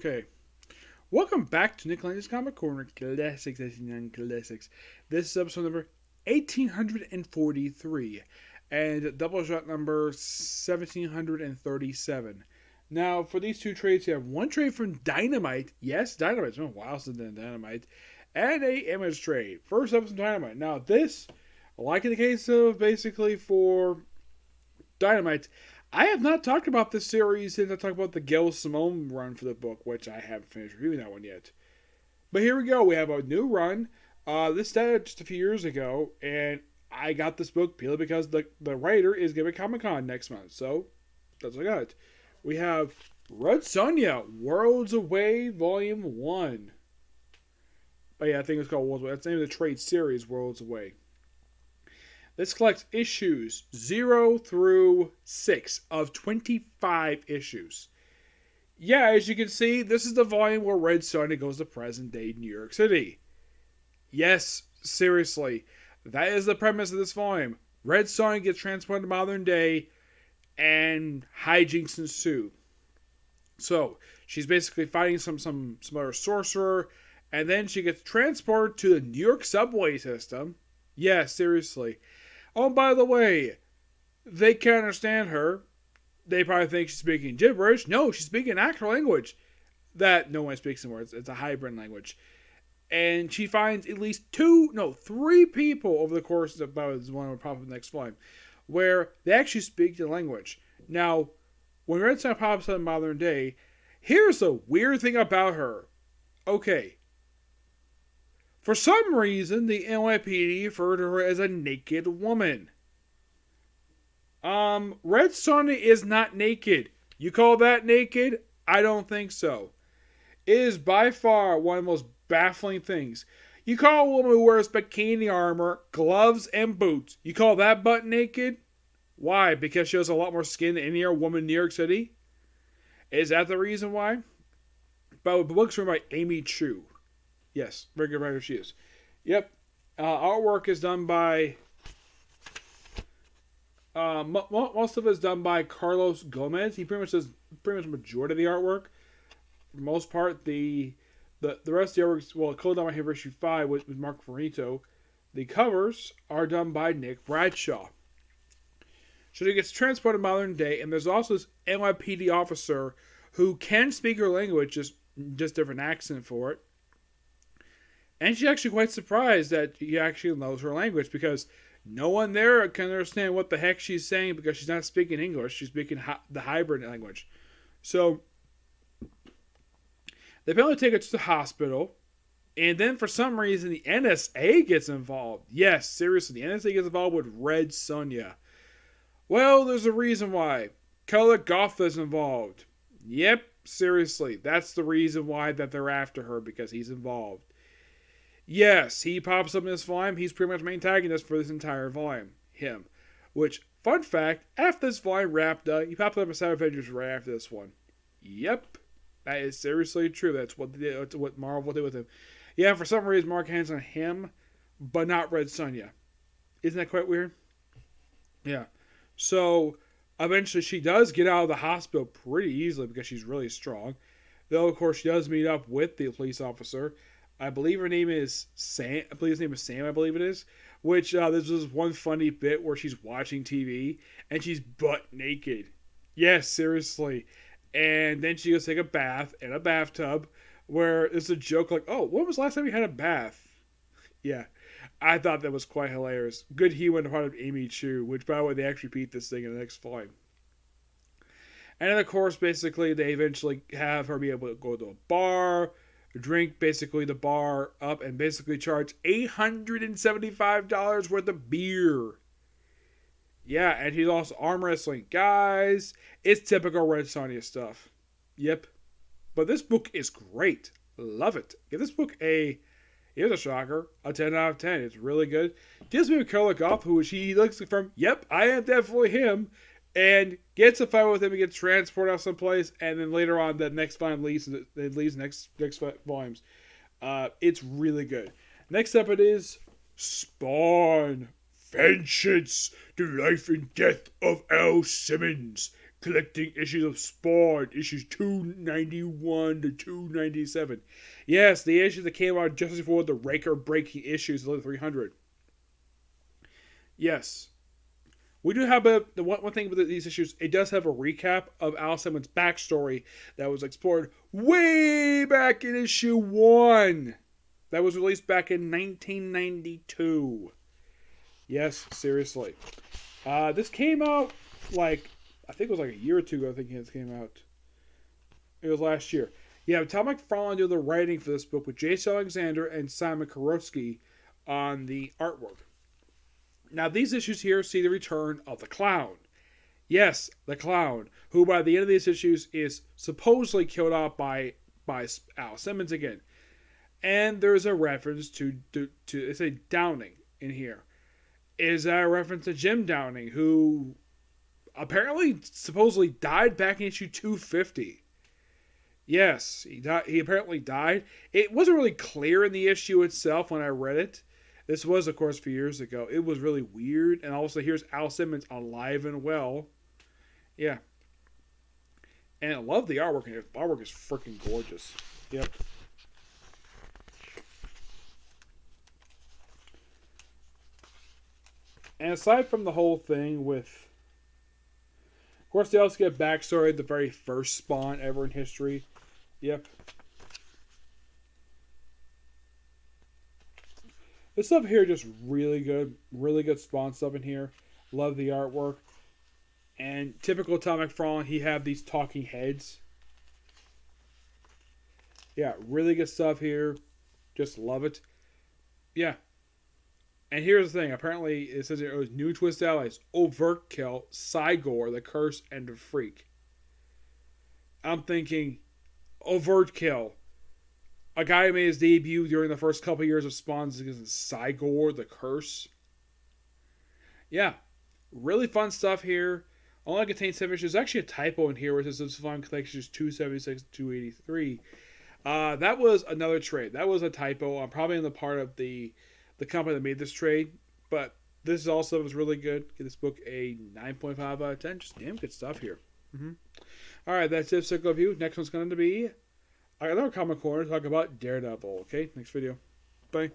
Okay, welcome back to Nick Lenz's Comic Corner Classics 89 Classics. This is episode number 1843 and double shot number 1737. Now, for these two trades, you have one trade from Dynamite. Yes, Dynamite. It's been a while since then, Dynamite. And a image trade. First up, some Dynamite. Now, this, like in the case of basically for Dynamite, I have not talked about this series since I talked about the Gail Simone run for the book, which I haven't finished reviewing that one yet. But here we go. We have a new run. This started just a few years ago, and I got this book purely because the writer is giving Comic Con next month. So that's what I got. We have Red Sonja, Worlds Away, Volume 1. Oh yeah, I think it's called Worlds Away. That's the name of the trade series, Worlds Away. This collects issues 0 through 6 of 25 issues. Yeah, as you can see, this is the volume where Red Sonja goes to present day New York City. Yes, seriously, that is the premise of this volume. Red Sonja gets transported to modern day, and hijinks ensue. So, she's basically fighting some other sorcerer, and then she gets transported to the New York subway system. Yeah, seriously. Oh, by the way, they can't understand her. They probably think she's speaking gibberish. No, she's speaking actual language that no one speaks anymore. It's a hybrid language. And she finds at least three people over the course of about one would probably the next volume where they actually speak the language. Now, when Red Sun pops up in modern day, here's the weird thing about her. Okay. For some reason, the NYPD referred to her as a naked woman. Red Sonja is not naked. You call that naked? I don't think so. It is by far one of the most baffling things. You call a woman who wears bikini armor, gloves, and boots, you call that butt naked? Why? Because she has a lot more skin than any other woman in New York City? Is that the reason why? But the book's written by Amy Chu. Yes, very good writer she is. Yep. Artwork is done by... most of it is done by Carlos Gomez. He pretty much does the majority of the artwork. For the most part, the rest of the artwork, well, colored down by him for issue 5 with Mark Ferrito. The covers are done by Nick Bradshaw. So he gets transported to modern day, and there's also this NYPD officer who can speak her language, just different accent for it. And she's actually quite surprised that he actually knows her language because no one there can understand what the heck she's saying because she's not speaking English. She's speaking the hybrid language. So they apparently take her to the hospital. And then for some reason the NSA gets involved. Yes, seriously, the NSA gets involved with Red Sonja. Well, there's a reason why. Color Goth is involved. Yep, seriously, that's the reason why that they're after her, because he's involved. Yes, he pops up in this volume. He's pretty much main antagonist for this entire volume. Him. Which, fun fact, after this volume wrapped up, he popped up in Seven Avengers right after this one. Yep. That is seriously true. That's what they did, that's what Marvel did with him. Yeah, for some reason, Mark hands on him, but not Red Sonja. Isn't that quite weird? Yeah. So, eventually she does get out of the hospital pretty easily because she's really strong. Though, of course, she does meet up with the police officer. I believe her name is Sam. I believe his name is Sam, I believe it is. Which, there's this one funny bit where she's watching TV and she's butt naked. Yes, seriously. And then she goes take a bath in a bathtub where it's a joke like, oh, when was the last time you had a bath? Yeah. I thought that was quite hilarious. Good humor on the part of Amy Chu, which, by the way, they actually repeat this thing in the next volume. And then, of course, basically, they eventually have her be able to go to a bar, drink basically the bar up, and basically charge $875 worth of beer. Yeah, and he's also arm wrestling guys. It's typical Red Sonja stuff. Yep. But this book is great. Love it. Give this book here's a shocker, a 10 out of 10. It's really good. Gives me a Color Goth, who he looks from, yep, I am definitely him, and gets a fight with him and gets transported out someplace, and then later on, the next volume leads next volumes. It's really good. Next up it is Spawn. Vengeance, the life and death of Al Simmons. collecting issues of Spawn, issues 291 to 297. Yes, the issue that came out just before the record-breaking issues of 300. Yes. We do have the one thing with these issues, it does have a recap of Al Simmons' backstory that was explored way back in issue 1. That was released back in 1992. Yes, seriously. This came out I think it was like a year or two ago. I think it came out. It was last year. Yeah, Tom McFarlane did the writing for this book with J.C. Alexander and Simon Karowski on the artwork. Now, these issues here see the return of the Clown. Yes, the Clown, who by the end of these issues is supposedly killed off by Al Simmons again. And there's a reference to it's a Downing in here. Is a reference to Jim Downing, who apparently supposedly died back in issue 250. Yes, he apparently died. It wasn't really clear in the issue itself when I read it. This was, of course, a few years ago. It was really weird. And also, here's Al Simmons alive and well. Yeah. And I love the artwork in here. The artwork is freaking gorgeous. Yep. And aside from the whole thing with... Of course, they also get backstory of the very first Spawn ever in history. Yep. This stuff here just really good. Really good Spawn stuff in here. Love the artwork. And typical Tom McFarlane, he have these talking heads. Yeah, really good stuff here. Just love it. Yeah. And here's the thing. Apparently, it says it was New Twist Allies, Overt Kill, Cygor, The Curse, and The Freak. I'm thinking, Overt Kill. A guy who made his debut during the first couple years of Spawn's Cygor, The Curse. Yeah. Really fun stuff here. Only contains 7 issues. There's actually a typo in here where it says this fun collection is 276 to 283. That was another trade. That was a typo. I'm probably on the part of the company that made this trade. But this also was really good. Give this book a 9.5 out of 10. Just damn good stuff here. Alright, that's it. Circle of You. Next one's going to be another Comic Corner to talk about Daredevil. Okay, next video. Bye.